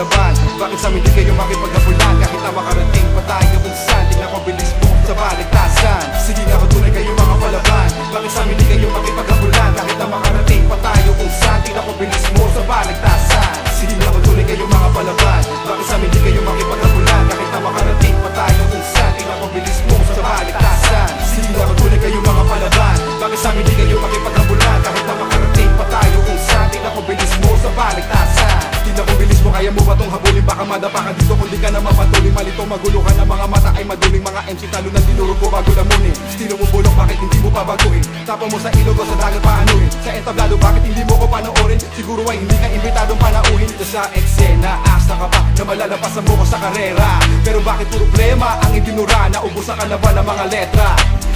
palaban? Bakit sa amin di kayo makipaghabulan? Kahit na makarating pa tayo kung saan, tingnan ko bilis mo sa baligtasan. Sige nga tunay kayo mga palaban. Bakit sa amin di kayo makipaghabulan? Kahit na makarating pa tayo kung saan, tingnan ko bilis mo sa baligtasan. Sige nga tunay kayo mga palaban. Bakit sa amin di kayo makipaghabulan? Kahit na makarating pa tayo kung saan, tingnan ko bilis mo sa baligtasan. Sige nga tunay kayo mga palaban. Bakit sa amin di kayo makipaghabulan? Kahit na makarating pa tayo kung saan, tingnan ko bilis mo sa baligtasan. Tingnan ko bilis mo, kaya mo ba tong habulin? Baka madapa ka dito kung di ka na mapatuloy. Malito maguluhan ang mga mata ay maduling. Mga MC talo ng dinuro ko bago lamunin. Estilo mo bulok, bakit hindi mo pabaguhin? Tapa mo sa ilog o sa dagat paanuhin? Sa entablado, bakit hindi mo ko panoorin? Siguro ay hindi ka imbitadong panauhin. Dito sa eksena, asa ka pa na malalapasan mo ko sa karera. Pero bakit puro problema ang idinura? Naubusan ka na ba ng mga letra?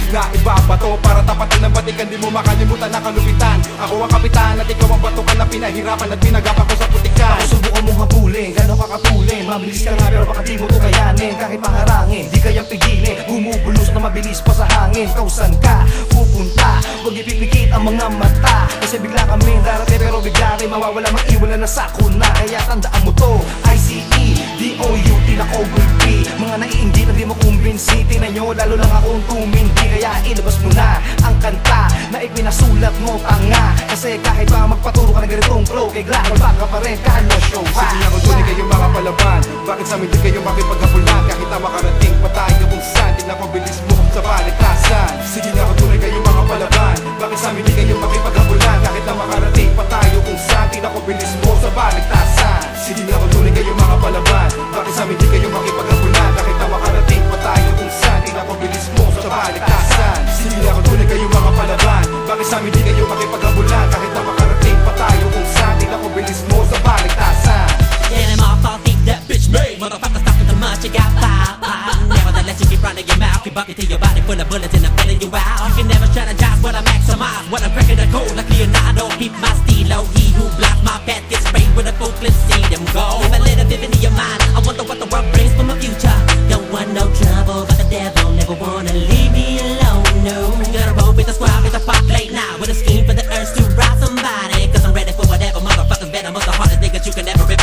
Na ibabato para tapatan ng batikan, di mo makalimutan na kalupitan. Ako ang kapitan at ikaw ang batukan na pinahirapan at pinagapan ko sa putikan. Ako subukan mong habulin, gano'n kakatulin. Mabilis ka nga pero baka di mo to kayanin. Kahit maharangin, di kayang pigilin. Bumubulos na mabilis pa sa hangin. Kau saan ka pupunta? Huwag ipipikit ang mga mata. Kasi bigla kami darating pero bigla rin mawawala, mag-iwala na sa kuna. Kaya tandaan mo to, ICE-DOUT na Cobra P. Mga naiinggit na di mo kumbinsi. Tingnan nyo, lalo lang akong tumindi. Kaya ilabas mo na ang kanta na ipinasulat mo, tanga. Kasi kahit pa magpaturo ka ng ganitong flow, kay Glad baka pa rin kahit show. Sige nga kung tunay kayo mga palaban. Bakit sa amin di kayo makipaghabulan? Kahit na makarating pa tayo kung saan, tingnan ko bilis mo sa baligtasan. Sige nga kung tunay kayo mga palaban. Bakit sa amin di kayo makipaghabulan? Kahit na makarating pa tayo kung saan, tingnan ko bilis mo sa baligtasan. Sige nga kung tunay kayo mga palaban. Bakit sa amin di kayo makipaghabulan? Kahit na makarating pa tayo kung saan, tingnan ko bilis mo sa baligtasan. Sige nga kung tunay kayo mga palaban. Bakit sa amin di kayo makipaghabulan? Kahit na makarating pa tayo kung saan, tingnan ko bilis mo sa baligtasan. Yeah, them motherfuckers think that bitch made. Motherfuckers talking too much, you got pop. Nevertheless, you keep running your mouth. Keep bucket to your body full of bullets and I'm feeling you out. You can never strategize when I maximize. When I'm cracking the code like Leonardo. Keep my stilo. He who blocks my path gets sprayed with a full clip. See them go. Live a little bit into your mind. I wonder what the world brings for my future. Don't want no trouble, but the devil never wanna leave me alone. No, gotta roll with the squad, with the pop late now. With a scheme for the earth to rise somebody. Cause I'm ready for whatever. Motherfuckers better, most the hardest niggas you can never rip.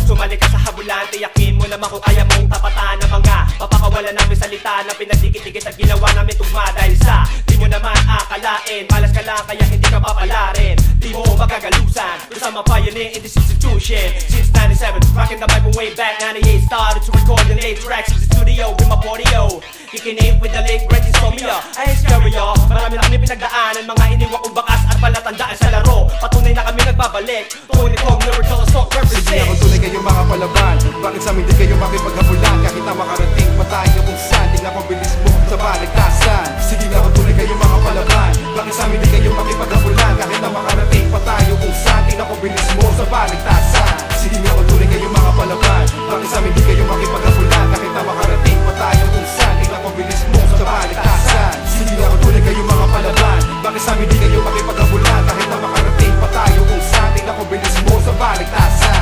Sumali ka sa habulan, tiyakin mo naman kung kaya mong tapatan ng mga papakawalan namin salita na pinagdikit-dikit at ginawa namin tugma. Dahil sa di mo naman akalain, malas ka lang kaya hindi ka papalarin. Di mo magagalusan, cause I'm a pioneer in this institution. Since 97, rocking the mic from way back 98. Started to record the late tracks in the studio with my portio. Kicking it with the late great insomnia. I ain't scary y'all, marami na kami pinagdaanan. Mga iniwang kong bakas at palatandaan sa laro. Patunay na kami nagbabalik. Tunay kong lyrical assault represent. Sige nga kung tunay kayo mga palaban. Bakit sa amin di kayo makipaghabulan? Kahit na makarating pa tayo kung saan, tingnan ko bilis mo sa baligtasan. Sige nga kung tunay kayo mga palaban. Bakit sa amin di kayo makipaghabulan? Kahit na makarating pa tayo kung saan, tingnan ko bilis mo sa baligtasan. Sige nga kung tunay kayo mga palaban. Bakit sa amin di kayo makipaghabulan? Kahit na makarating pa tayo kung saan, tingnan ko bilis mo sa baligtasan. Sige nga kung tunay kayo mga palaban. Bakit sa amin di kayo makipaghabulan? Kahit na makarating pa tayo kung saan, tingnan ko bilis mo sa baligtasan.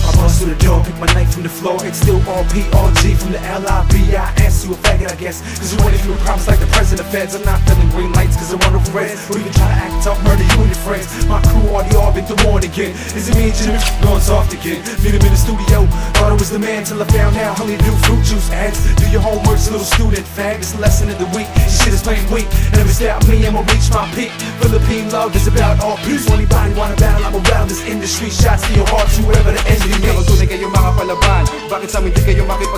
I bust through the door, pick my knife from the floor. It's still all PRG from the LIBIS. You a faggot, I guess, cause you running through problems like the president of feds. I'm not feeling green lights cause I'm running reds. Or even try to act tough, murder you and your friends. My crew already all been through more again. Is it me and Jimmy going soft again? Meet him in the studio, thought I was the man till I found out honey do fruit juice ads. Do your homework, little student fag. This lesson of the week, this shit is plain weak. And if it's that me, I'ma reach my peak. Philippine love is about all peace. Anybody wanna battle, I'm around this industry. Shots to your heart, to wherever the end of Sige nga kung tunay kayo mga palaban. Bakit sa amin di kayo makipaghabulan?